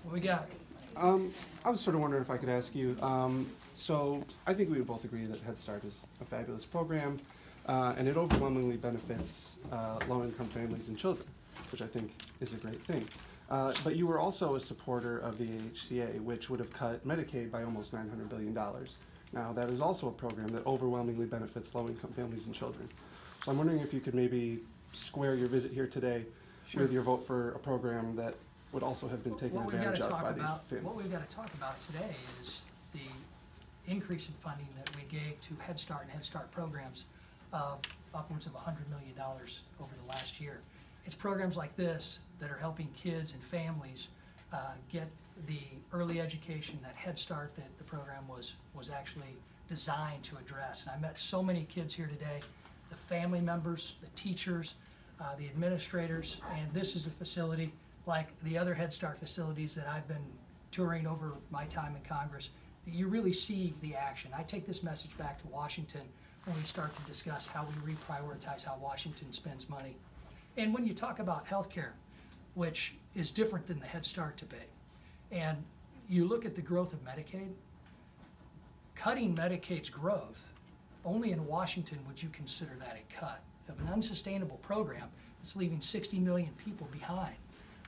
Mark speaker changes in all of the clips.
Speaker 1: What we got?
Speaker 2: I was sort of wondering if I could ask you, so I think we would both agree that Head Start is a fabulous program, and it overwhelmingly benefits low-income families and children, which I think is a great thing. But you were also a supporter of the AHCA, which would have cut Medicaid by almost $900 billion. Now, that is also a program that overwhelmingly benefits low-income families and children. So I'm wondering if you could maybe square your visit here today with your vote for a program that would also have been taken advantage of by these families.
Speaker 1: What we've got to talk about today is the increase in funding that we gave to Head Start and Head Start programs of upwards of $100 million over the last year. It's programs like this that are helping kids and families get the early education that Head Start, that the program was actually designed to address. And I met so many kids here today, the family members, the teachers, the administrators, and this is a facility like the other Head Start facilities that I've been touring over my time in Congress. You really see the action. I take this message back to Washington when we start to discuss how we reprioritize how Washington spends money. And when you talk about health care, which is different than the Head Start debate, and you look at the growth of Medicaid, cutting Medicaid's growth, only in Washington would you consider that a cut of an unsustainable program that's leaving 60 million people behind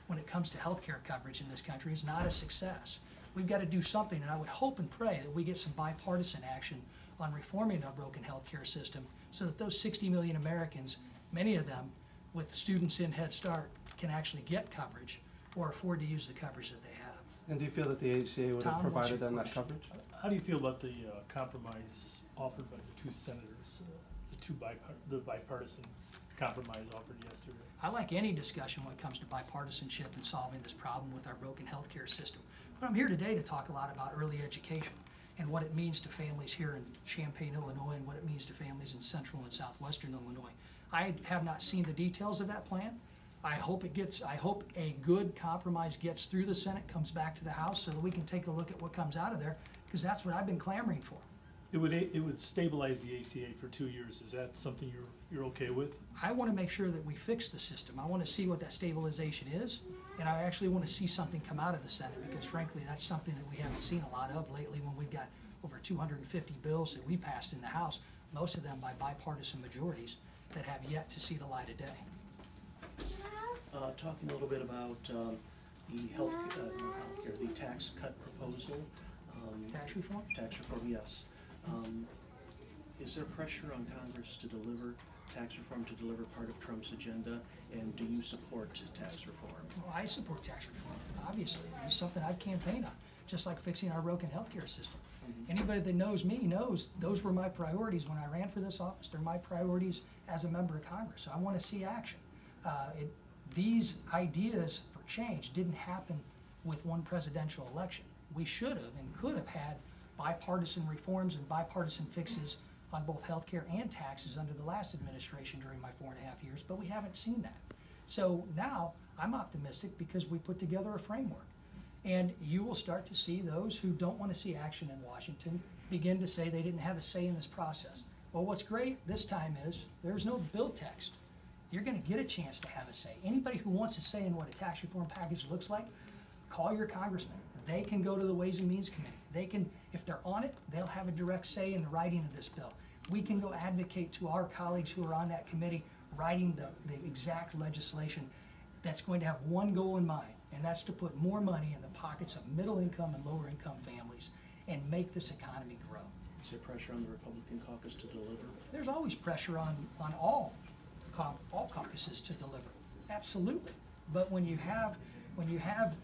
Speaker 1: when it comes to health care coverage in this country is not a success. We've got to do something, and I would hope and pray that we get some bipartisan action on reforming our broken health care system so that those 60 million Americans, many of them with students in Head Start, can actually get coverage or afford to use the coverage that they have.
Speaker 2: And do you feel that the HCA would have provided them that coverage?
Speaker 3: How do you feel about the compromise offered by the two senators, the bipartisan compromise offered yesterday?
Speaker 1: I like any discussion when it comes to bipartisanship and solving this problem with our broken healthcare system. But I'm here today to talk a lot about early education and what it means to families here in Champaign, Illinois, and what it means to families in central and southwestern Illinois. I have not seen the details of that plan. I hope a good compromise gets through the Senate, comes back to the House so that we can take a look at what comes out of there, because that's what I've been clamoring for.
Speaker 3: It would stabilize the ACA for 2 years. Is that something you're okay with?
Speaker 1: I want to make sure that we fix the system. I want to see what that stabilization is, and I actually want to see something come out of the Senate, because frankly that's something that we haven't seen a lot of lately when we've got over 250 bills that we passed in the House, most of them by bipartisan majorities, that have yet to see the light of day.
Speaker 4: Talking a little bit about the healthcare, the tax cut proposal.
Speaker 1: Tax reform?
Speaker 4: Tax reform, yes. Is there pressure on Congress to deliver tax reform, to deliver part of Trump's agenda, and do you support tax reform?
Speaker 1: Well, I support tax reform, obviously. It's something I've campaigned on, just like fixing our broken healthcare system. Anybody that knows me knows those were my priorities when I ran for this office. They're my priorities as a member of Congress. So I want to see action. These ideas for change didn't happen with one presidential election. We should have and could have had bipartisan reforms and bipartisan fixes on both health care and taxes under the last administration during my 4.5 years, but we haven't seen that. So now I'm optimistic because we put together a framework. And you will start to see those who don't want to see action in Washington begin to say they didn't have a say in this process. Well, what's great this time is there's no bill text. You're going to get a chance to have a say. Anybody who wants a say in what a tax reform package looks like, call your congressman. They can go to the Ways and Means Committee. They can, if they're on it, they'll have a direct say in the writing of this bill. We can go advocate to our colleagues who are on that committee writing the exact legislation that's going to have one goal in mind, and that's to put more money in the pockets of middle-income and lower-income families and make this economy grow.
Speaker 4: Is there pressure on the Republican caucus to deliver?
Speaker 1: There's always pressure on all caucuses to deliver, absolutely. But when you have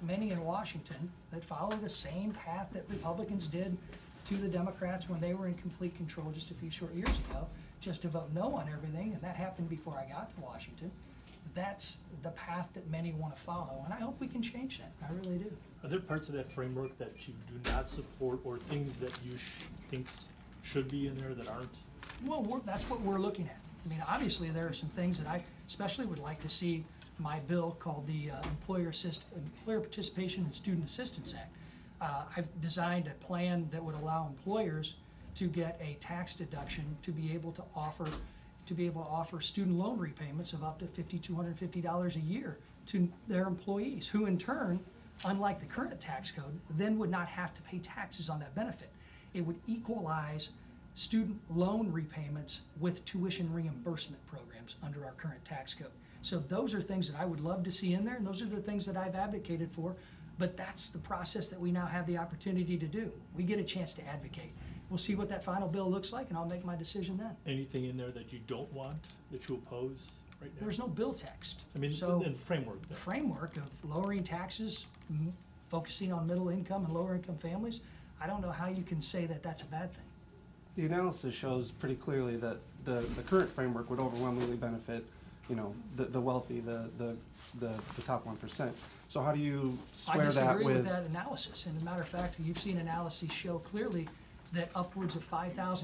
Speaker 1: many in Washington that follow the same path that Republicans did to the Democrats when they were in complete control just a few short years ago, just to vote no on everything, and that happened before I got to Washington, that's the path that many want to follow, and I hope we can change that. I really do.
Speaker 3: Are there parts of that framework that you do not support, or things that you think should be in there that aren't?
Speaker 1: Well, that's what we're looking at. I mean, obviously there are some things that I especially would like to see my bill called the Employer Participation and Student Assistance Act. I've designed a plan that would allow employers to get a tax deduction to be able to offer student loan repayments of up to $5,250 a year to their employees, who in turn unlike the current tax code, then would not have to pay taxes on that benefit. It would equalize student loan repayments with tuition reimbursement programs under our current tax code. So those are things that I would love to see in there, and those are the things that I've advocated for, but that's the process that we now have the opportunity to do. We get a chance to advocate. We'll see what that final bill looks like, and I'll make my decision then.
Speaker 3: Anything in there that you don't want, that you oppose right now?
Speaker 1: There's no bill text.
Speaker 3: I mean,
Speaker 1: So
Speaker 3: in the framework
Speaker 1: the
Speaker 3: there.
Speaker 1: framework of lowering taxes, focusing on middle income and lower income families, I don't know how you can say that that's a bad thing.
Speaker 2: The analysis shows pretty clearly that the current framework would overwhelmingly benefit, you know, the wealthy, the top 1%. So how do you square
Speaker 1: I
Speaker 2: that
Speaker 1: disagree with
Speaker 2: with?
Speaker 1: that analysis. And as a matter of fact, you've seen analyses show clearly that upwards of $5,000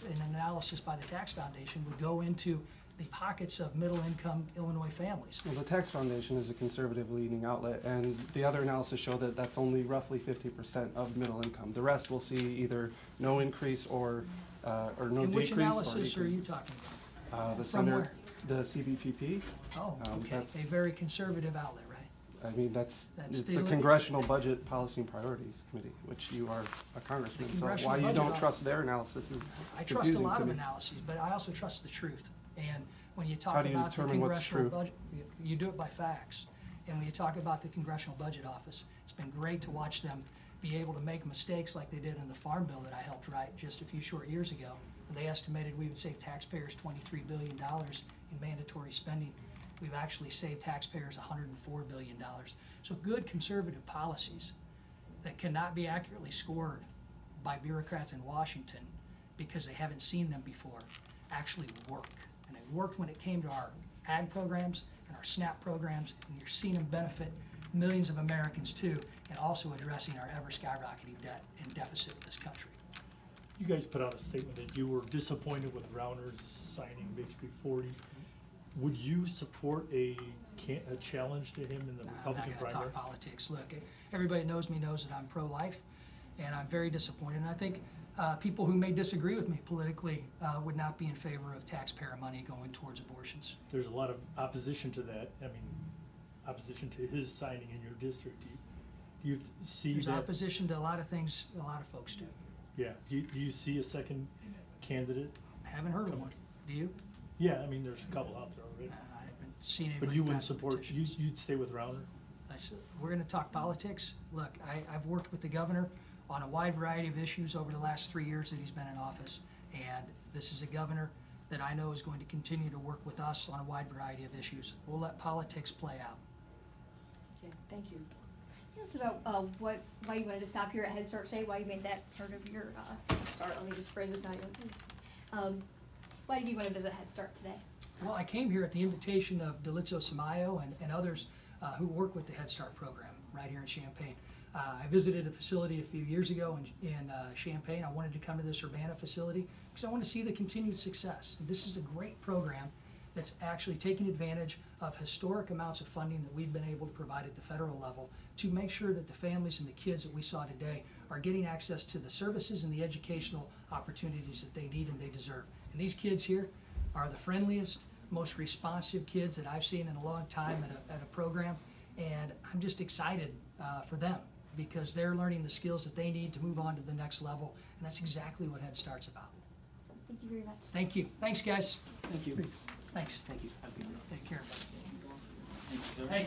Speaker 1: in an analysis by the Tax Foundation would go into the pockets of middle-income Illinois families.
Speaker 2: Well, the Tax Foundation is a conservative leading outlet, and the other analysis show that that's only roughly 50% of middle income. The rest will see either no increase or no
Speaker 1: And
Speaker 2: decrease.
Speaker 1: which
Speaker 2: or
Speaker 1: analysis are
Speaker 2: decrease.
Speaker 1: you talking about?
Speaker 2: The
Speaker 1: From
Speaker 2: Center,
Speaker 1: where?
Speaker 2: the CBPP.
Speaker 1: Oh, okay,
Speaker 2: that's-
Speaker 1: a very conservative outlet, right?
Speaker 2: I mean, it's
Speaker 1: That's
Speaker 2: the
Speaker 1: the-
Speaker 2: Congressional Budget Policy and Priorities Committee, which you are a congressman. So
Speaker 1: Congressional
Speaker 2: why you
Speaker 1: Budget
Speaker 2: don't
Speaker 1: Office.
Speaker 2: trust their analysis is
Speaker 1: I trust a
Speaker 2: confusing
Speaker 1: lot
Speaker 2: to
Speaker 1: of
Speaker 2: me.
Speaker 1: analyses, but I also trust the truth. And when you talk
Speaker 2: How do you
Speaker 1: about the
Speaker 2: determine what's
Speaker 1: congressional
Speaker 2: true?
Speaker 1: budget, you do it by facts. And when you talk about the Congressional Budget Office, it's been great to watch them be able to make mistakes like they did in the Farm Bill that I helped write just a few short years ago. They estimated we would save taxpayers $23 billion in mandatory spending. We've actually saved taxpayers $104 billion. So good conservative policies that cannot be accurately scored by bureaucrats in Washington because they haven't seen them before actually work. And it worked when it came to our ag programs and our SNAP programs, and you're seeing them benefit millions of Americans too, and also addressing our ever skyrocketing debt and deficit in this country.
Speaker 3: You guys put out a statement that you were disappointed with Rauner's signing of HB 40. Would you support a challenge to him in the
Speaker 1: I'm
Speaker 3: Republican
Speaker 1: not gonna
Speaker 3: primary?
Speaker 1: talk politics. Look, everybody knows me knows that I'm pro-life, and I'm very disappointed. And I think people who may disagree with me politically would not be in favor of taxpayer money going towards abortions.
Speaker 3: There's a lot of opposition to that. I mean, opposition to his signing in your district. Do you see
Speaker 1: There's
Speaker 3: that?
Speaker 1: opposition to a lot of things a lot of folks do.
Speaker 3: Yeah. Do you see a second candidate?
Speaker 1: I haven't heard of one. Do you?
Speaker 3: Yeah, I mean, there's a couple out there already.
Speaker 1: I haven't seen anybody.
Speaker 3: But you wouldn't
Speaker 1: pass
Speaker 3: support,
Speaker 1: petitions.
Speaker 3: you'd stay with Rauner?
Speaker 1: We're gonna talk politics. Look, I've worked with the governor on a wide variety of issues over the last 3 years that he's been in office. And this is a governor that I know is going to continue to work with us on a wide variety of issues. We'll let politics play out.
Speaker 5: Okay, thank you. Tell us about why you wanted to stop here at Head Start today, why you made that part of your, sorry, let me just phrase this out. Why did you want to visit Head Start today?
Speaker 1: Well, I came here at the invitation of Delizio Samayo and others who work with the Head Start program right here in Champaign. I visited a facility a few years ago in Champaign. I wanted to come to this Urbana facility because I want to see the continued success. And this is a great program that's actually taking advantage of historic amounts of funding that we've been able to provide at the federal level to make sure that the families and the kids that we saw today are getting access to the services and the educational opportunities that they need and they deserve. And these kids here are the friendliest, most responsive kids that I've seen in a long time at a program, and I'm just excited for them because they're learning the skills that they need to move on to the next level, and that's exactly what Head Start's about.
Speaker 5: Awesome. Thank you very much.
Speaker 1: Thank you. Thanks, guys.
Speaker 4: Thank you.
Speaker 2: Thanks.
Speaker 1: Thanks.
Speaker 4: Thank you. Have a good day.
Speaker 1: Take care.
Speaker 4: Thank you.